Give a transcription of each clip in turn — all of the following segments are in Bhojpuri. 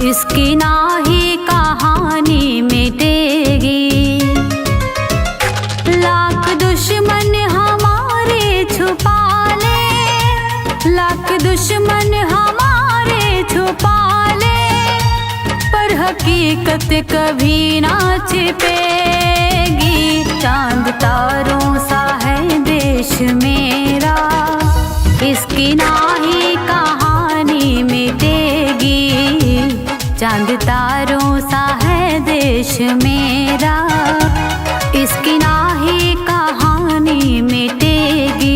इसकी नाही कहानी मिटेगी। लाख दुश्मन हमारे छुपा ले, लाख दुश्मन हमारे छुपा ले, पर हकीकत कभी ना छिपेगी। चांद तारों सा है देश मेरा, इसकी नाही कहानी मिटेगी। चांद तारों सा है देश मेरा, इसकी नाही कहानी मिटेगी।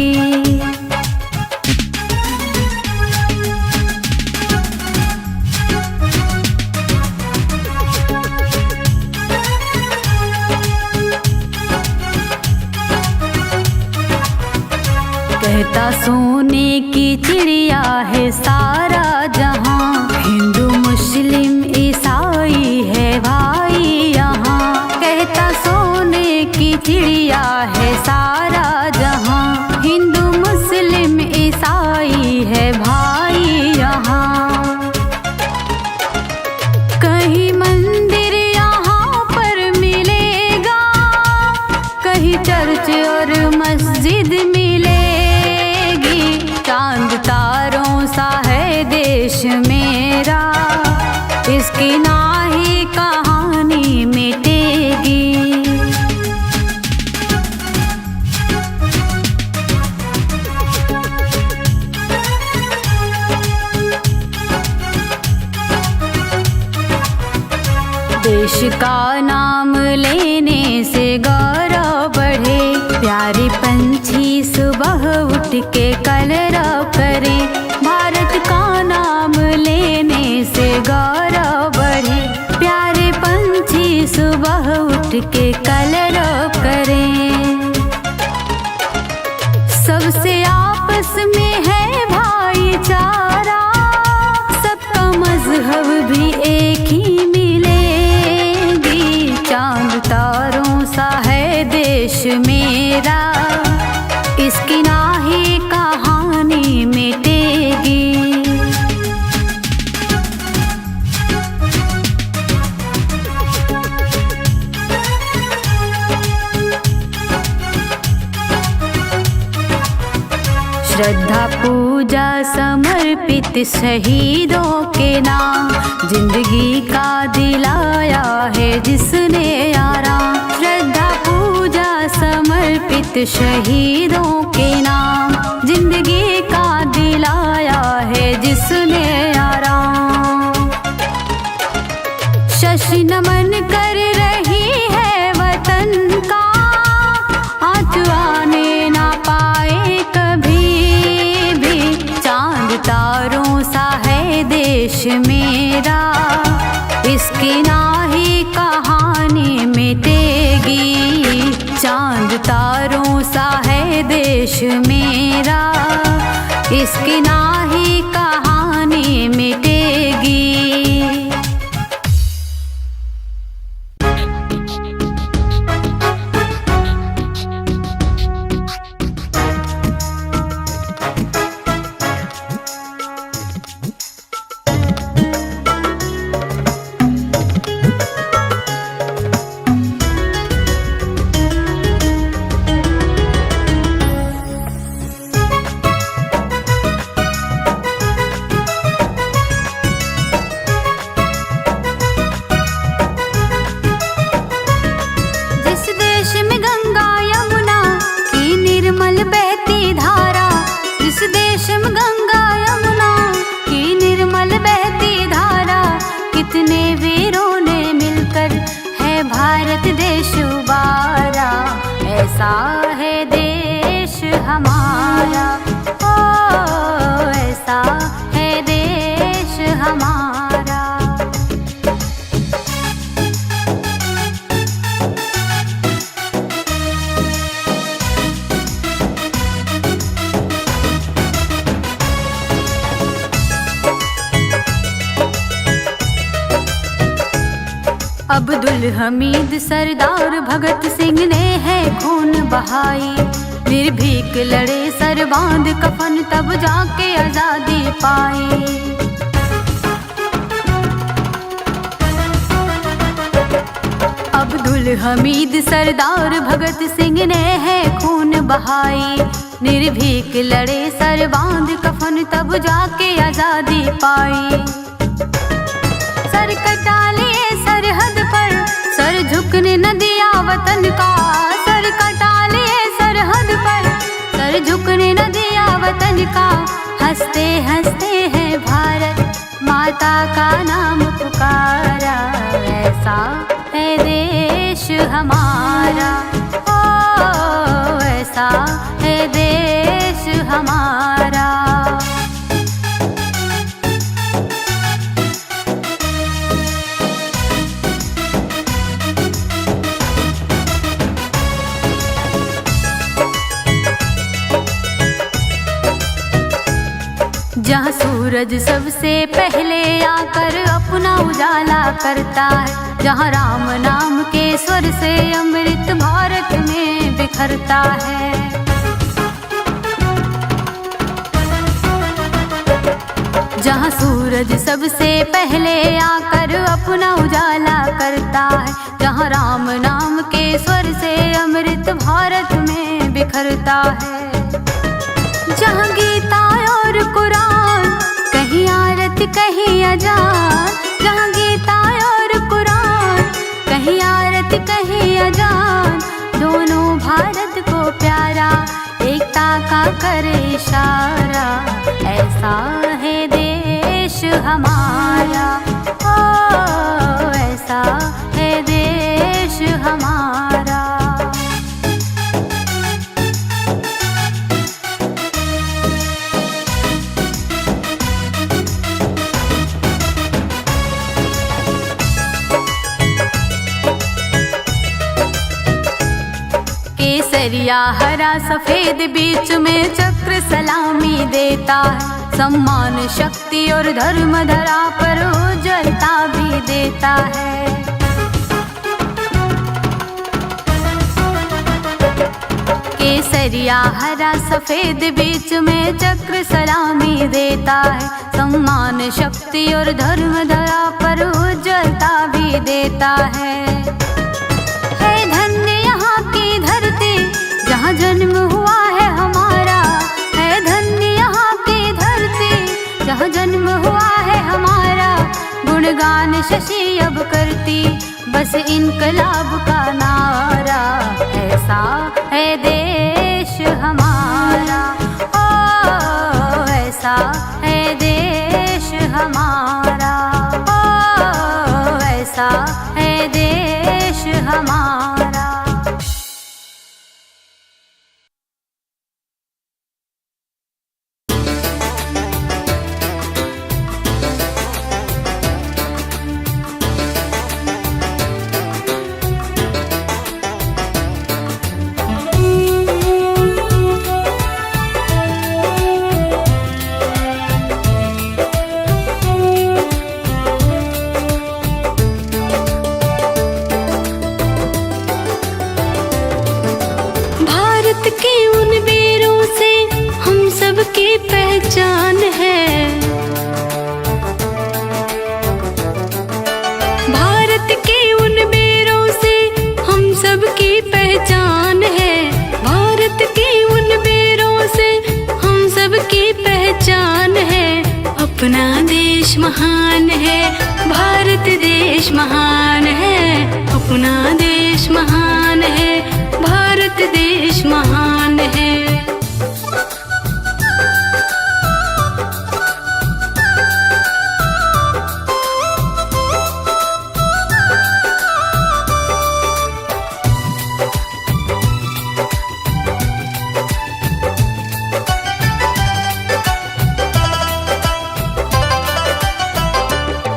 कहता सोने की चिड़िया है सारा जहां, हिंदू मुस्लिम ईसाई है भाई यहाँ। कहता सोने की चिड़िया है सारा जहां, हिंदू मुस्लिम ईसाई है भाई यहाँ। कहीं मंदिर यहाँ पर मिलेगा, कहीं चर्च और मस्जिद मिलेगी। चांद तारों सा है देश मेरा, इसकी नाही कहानी मिटेगी। देश का नाम लेने से गौरव बढ़े, प्यारे पंछी सुबह उठ के कलरव करे। भारत का नाम लेने से गौरव बढ़े, प्यारे पंछी सुबह उठ के कलरव करे। सबसे आपस में है भाईचारा, सबका मजहब भी एक ही मिलेगी। चांद तारों सा है देश मेरा, इसकी नाही कहानी मिटेगी। श्रद्धा पूजा समर्पित शहीदों के नाम, जिंदगी का दिलाया है जिसने आराम। श्रद्धा पूजा समर्पित शहीदों के नाम, जिंदगी का दिलाया है जिसने आराम। शशि नमन कर रही है वतन का, आंचू आने ना पाए कभी भी। चांद तारों सा है देश मेरा, इसकी नाही कहानी मिटेगी। चांद तारों सा है देश मेरा, इसकी नाही कहानी मिटेगी। ऐसा है देश हमारा, ओ ऐसा है देश हमारा। अब्दुल हमीद सरदार भगत सिंह ने है खून बहाई, निर्भीक लड़े सर बांध कफन तब जाके आजादी पाई। अब्दुल हमीद सरदार भगत सिंह ने है खून बहाई, निर्भीक लड़े सर बांध कफन तब जाके आजादी पाई। सर कटा लिए सरहद पर, सर झुकने न दिया वतन का, सर कटा लिए सरहद पर, सर झुकने न दिया वतन का। हंसते हंसते हैं भारत माता का नाम पुकारा, ऐसा है देश हमारा, ओ ऐसा है देश हमारा। जहाँ सूरज सबसे पहले आकर अपना उजाला करता है, जहाँ राम नाम के स्वर से अमृत भारत में बिखरता है। जहाँ सूरज सबसे पहले आकर अपना उजाला करता है, जहाँ राम नाम के स्वर से अमृत भारत में बिखरता है। जहाँ गीता और कुरान कहीं आरत कहीं अजान, जहाँ गीता और कुरान कहीं आरत कहीं अजान, दोनों भारत को प्यारा एकता का करे इशारा, ऐसा है देश हमारा, ओ ऐसा है देश हमारा। केसरिया हरा सफेद बीच में चक्र सलामी देता है, सम्मान शक्ति और धर्म धरा पर उज्ज्वलता भी देता है। केसरिया हरा सफेद बीच में चक्र सलामी देता है, सम्मान शक्ति और धर्म धरा पर उज्ज्वलता भी देता है। धन्य यहाँ की धरती जहाँ जन्म हुआ है हमारा, है धन्य यहाँ की धरती जहाँ जन्म हुआ है हमारा। गुणगान शशि अब करती बस इनकलाब का नारा, ऐसा है देश हमारा, ओ ऐसा है देश हमारा, ओ ऐसा है देश हमारा। पहचान है भारत के उन बेरों से हम सब की पहचान है, भारत के उन बेरों से हम सब की पहचान है। अपना देश महान है, भारत देश महान है, अपना देश महान है, भारत देश महान है।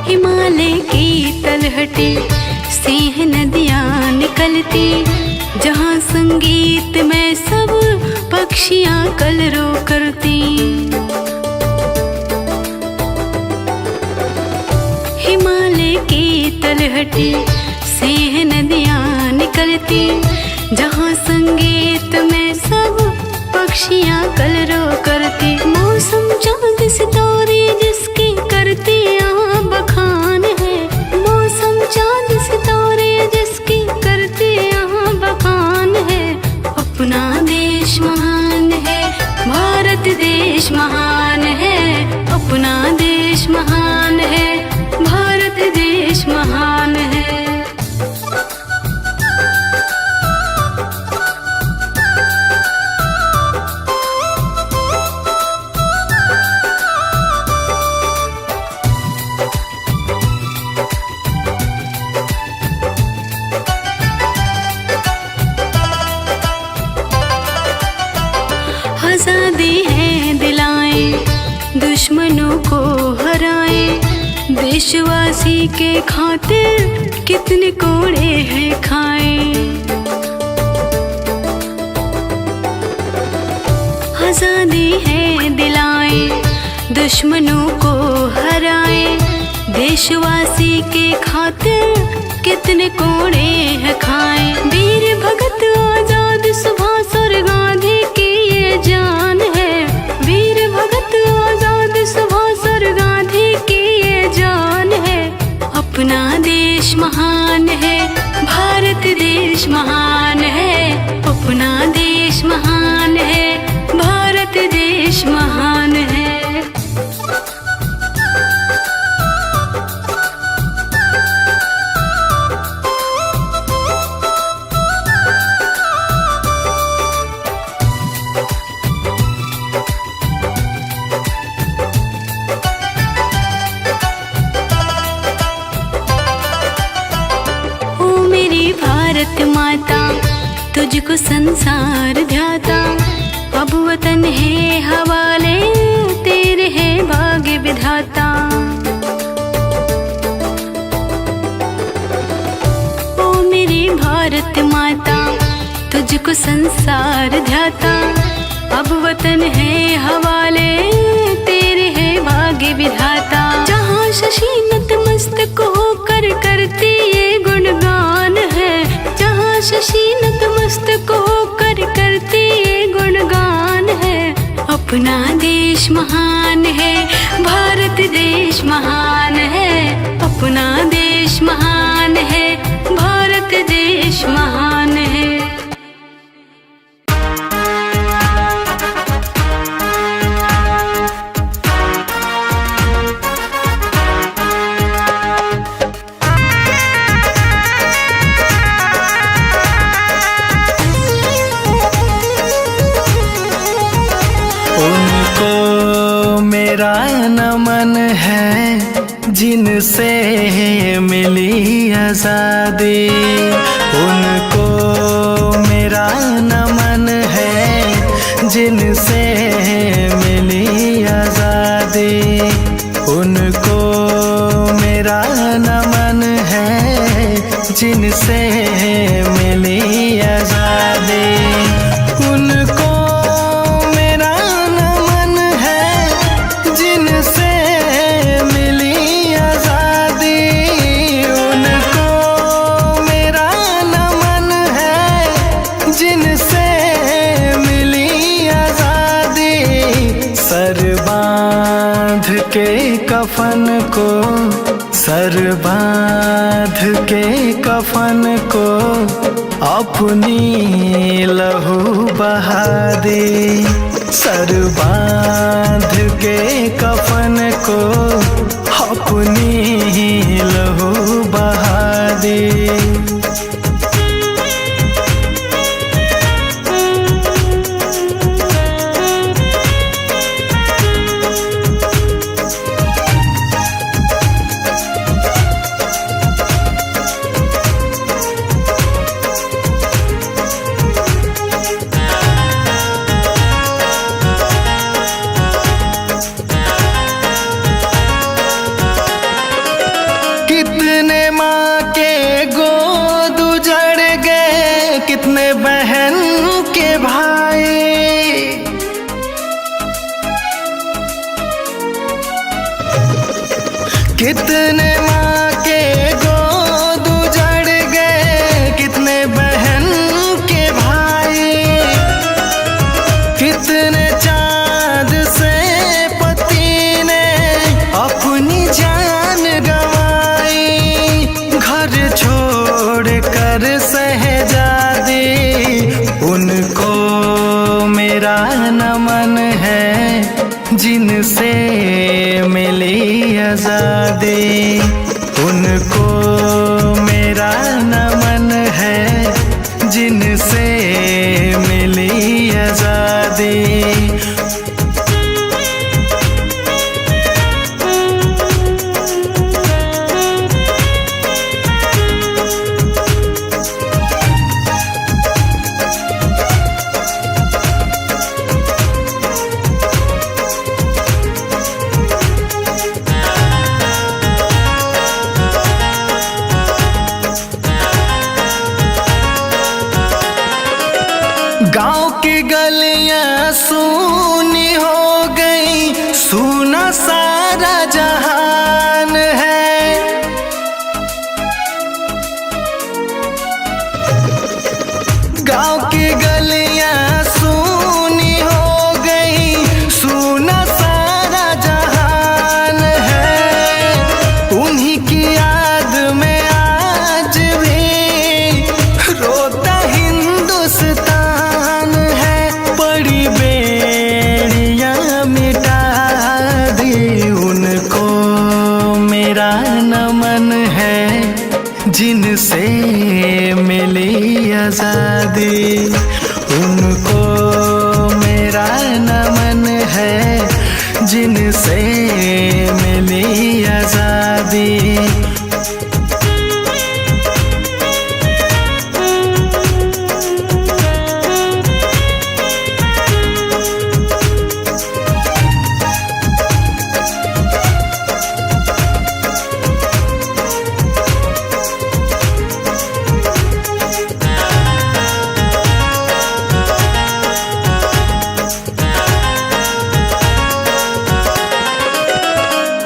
हिमालय की तलहटी से नदियाँ निकलती, जहाँ संगीत में सब पक्षियाँ कलरव करती। हिमालय की तलहटी से नदियाँ निकलती, जहाँ संगीत में सब पक्षियाँ कलरव करती। मौसम चांद सितारे जिसकी करती यहाँ बखान है, मौसम चांद सितारे जिसकी करती देश महान है। आजादी है दिलाएं, दुश्मनों को हराएं, देशवासी के खातिर कितने कोड़े हैं खाएं। आजादी है दिलाएं, दुश्मनों को हराएं, देशवासी के खातिर कितने कोड़े हैं खाएं। वीर भगत आजाद सुभाष और गांधी की ये जान है, वीर भगत आजाद सुभाष और गांधी की ये जान है। अपना देश महान है, भारत देश महान है, अपना देश महान है, भारत देश महान है। भारत माता तुझको संसार ध्याता, अब वतन है हवाले तेरे है भाग्य विधाता। ओ मेरी भारत माता तुझको संसार ध्याता, अब वतन है हवाले तेरे है भाग्य विधाता। जहाँ शशि नतमस्तक होकर करती ये गुणगान है, जहाँ शशि नतमस्तक होकर करती ये गुणगान है। अपना देश महान है, भारत देश महान है, अपना देश महान है, भारत देश महान है। मेरा नमन है जिनसे मिली आजादी, उनको मेरा नमन है जिनसे मिली आजादी, उनको मेरा नमन है जिनसे मिली आजादी, उनको कफन को सर बांध के कफन को अपनी लहू बहा दे, सर बांध के कफन को अपनी लहू बहा दे। कितने माँ के गोद उजड़ गए, कितने बहन के भाई, कितने चाँद से पति ने अपनी जान गंवाई, घर छोड़ कर शहजादी, उनको मेरा नमन है जिनसे मिली आजादी, नमन है जिनसे मिली आजादी। उनको मेरा नमन है जिनसे मिली आजादी।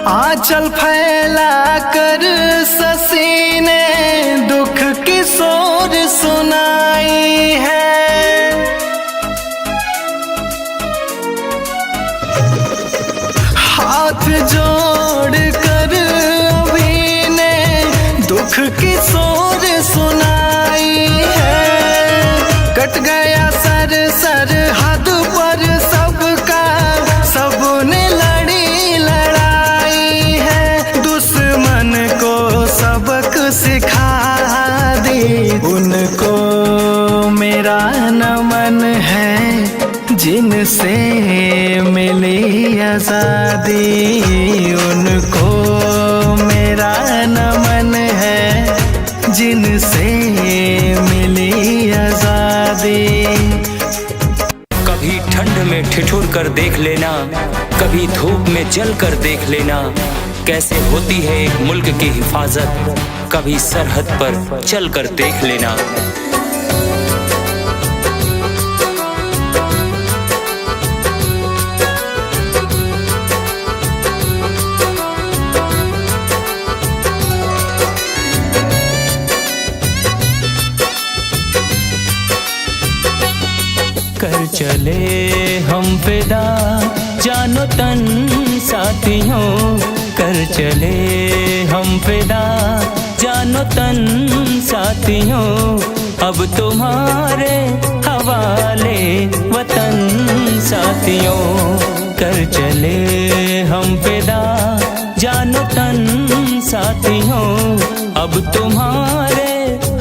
आंचल फैला कर शशि ने दुख की सोर सुनाई है। हाथ जोड़ कर अभी ने दुख की सोर सुनाई है। कट गया सर सरहद पर सबका, सबने लड़ी लड़ाई है। दुश्मन को सबक सिखा दी। उनको मेरा नमन है जिनसे मिली आजादी। उनको मेरा नमन है जिनसे मिली आजादी। कभी ठंड में ठिठुर कर देख लेना, कभी धूप में जल कर देख लेना, कैसे होती है एक मुल्क की हिफाजत। कभी सरहद पर चल कर देख लेना। कर चले हम फिदा जानो तन साथियों। कर चले हम फिदा जानो तन साथियों। अब तुम्हारे हवाले वतन साथियों। कर चले हम फिदा जानो तन साथियों। अब तुम्हारे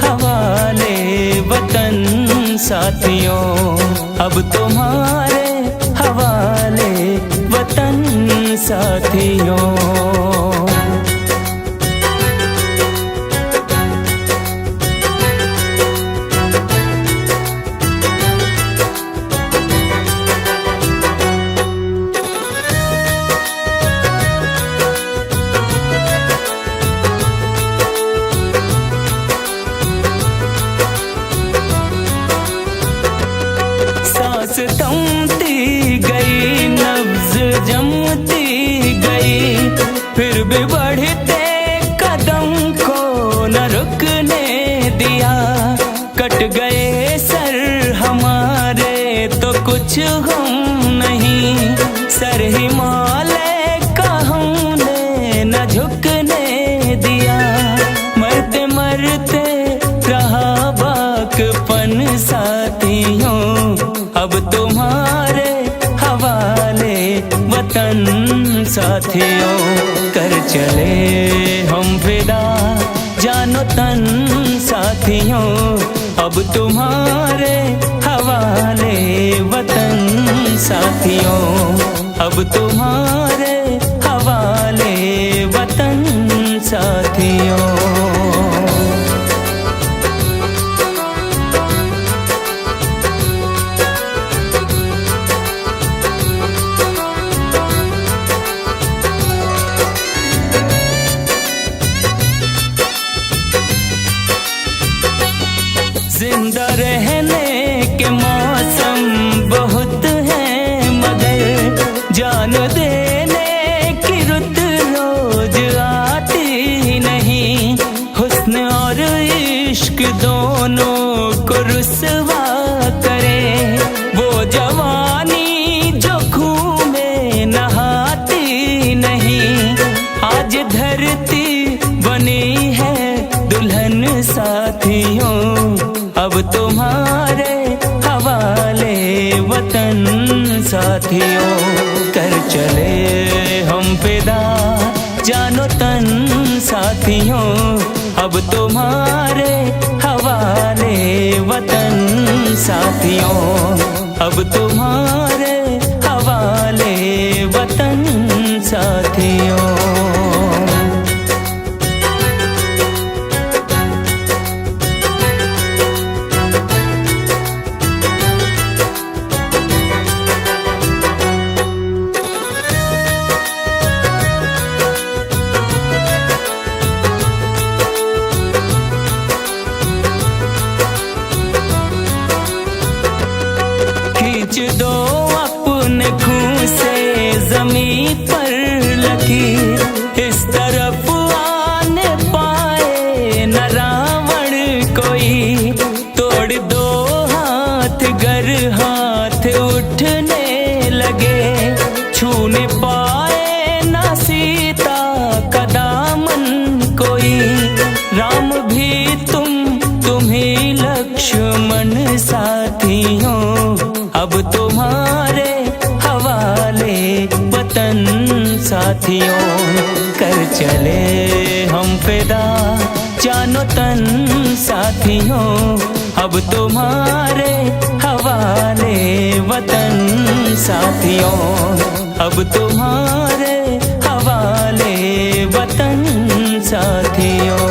हवाले वतन साथियों। अब तुम्हारे हवाले वतन साथियों। सांस थमती गई, नब्ज जमती गई, फिर भी बढ़ते कदम को न रुकने दिया। कट गए सर हमारे तो कुछ गम नहीं, सर हिमालय का हमने न झुकने दिया। मरते मरते रहा बाकपन साथियों। अब तुम्हारे हवाले वतन साथियों। कर चले हम फिदा जानो तन साथियों। अब तुम्हारे हवाले वतन साथियों। अब तुम्हारे हवाले वतन साथियों। जिंदा रहने के मौसम बहुत हैं, मगर जान देने की रुत रोज आती नहीं। हुस्न और इश्क दोनों को रुसवा करे वो जवानी जो खून में नहाती नहीं। आज धरती बनी है दुल्हन साथियों। अब तुम्हारे हवाले वतन साथियों। कर चले हम फिदा जानो तन साथियों। साथियों, अब तुम्हारे हवाले वतन साथियों, अब तुम्हारे हवाले वतन साथियों। खींच दो अपने खून से ज़मीं पर लकीर, इस तरफ आने पाए न रावण कोई। तोड़ दो हाथ गर हाथ उठने लगे, छूने पाए न सीता का दामन कोई। राम भी तुम ही लक्ष्मण साथियों, अब तुम्हारे हवाले वतन साथियों। कर चले हम फिदा जानो तन साथियों, अब तुम्हारे हवाले वतन साथियों, अब तुम्हारे हवाले वतन साथियों।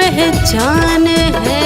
पहचान है।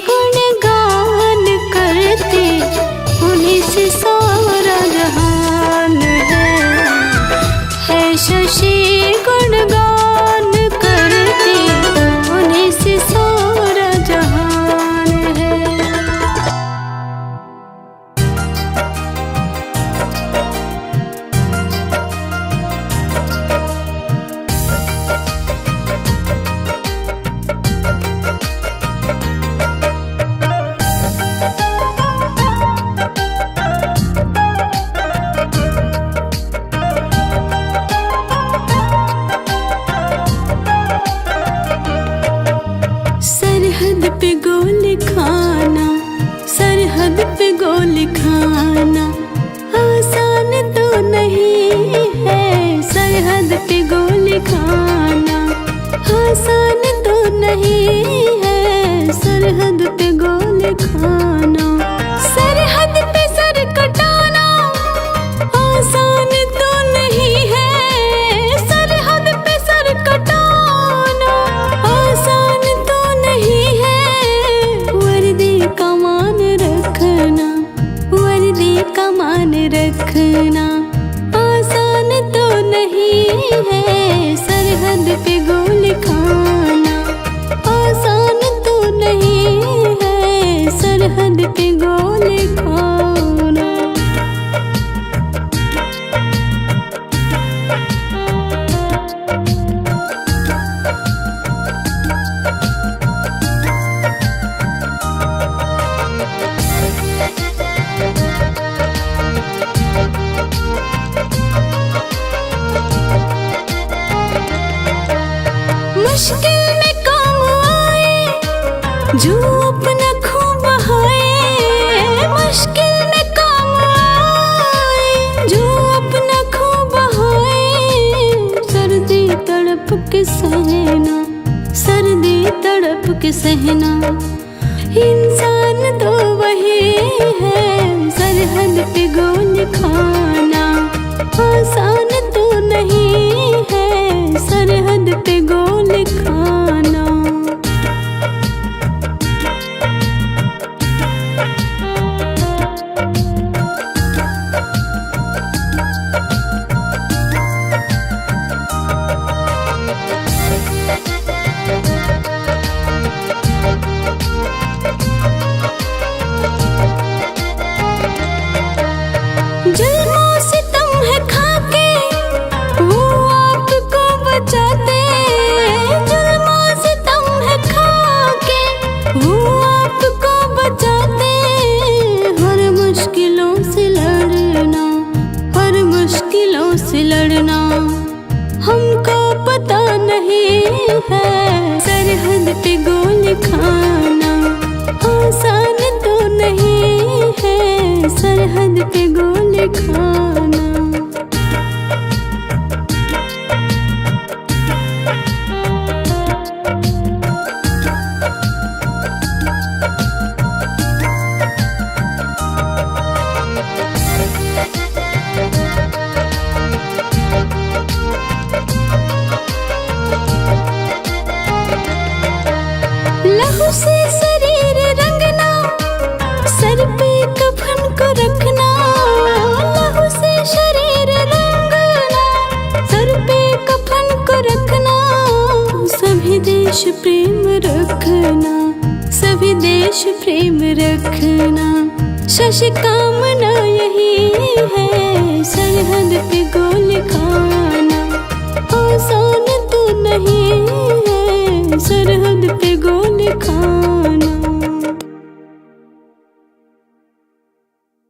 गुणगान करते, उन्हीं से सारा जहान है शशि गुणगान करते, उन्हीं से सारा जहान है। सरहद पे गोली खाना, सरहद पे गोली खाना आसान तो नहीं है। सरहद पे गोली खाना आसान तो नहीं है। सरहद पे गोली खाना, सरहद पे सर कटाना आसान तो नहीं है। सरहद पे सर कटाना आसान तो नहीं है। वर्दी कमान रखना, वर्दी कमान रखना आसान तो नहीं है। सरहद पे गोली खाना आसान तो नहीं है। सरहद पे गोली खाना। मुश्किल में काम आए जो अपना खून बहाए। मुश्किल में काम आए जो अपना खून बहाए। सर्दी तड़प के सहना, सर्दी तड़प के सहना इंसान तो वही है। सरहद पे गोली खाना आसान तो नहीं है। सरहद पे गोली खाना। जुल्मों से तुम है खाके वो आपको बचाते। जुल्मों से तुम है खाके वो आपको बचाते। हर मुश्किलों से लड़ना, हर मुश्किलों से लड़ना हमको पता नहीं है। सरहद पे गोली खाना आसान तो नहीं है। सरहद पे गोली खाना। लहू से शरीर रंगना, सर पे कफन को रखना। लहू से शरीर रंगना, सर पे कफन को रखना। सभी देश प्रेम रखना, सभी देश प्रेम रखना। शशि कामना यही है। सरहद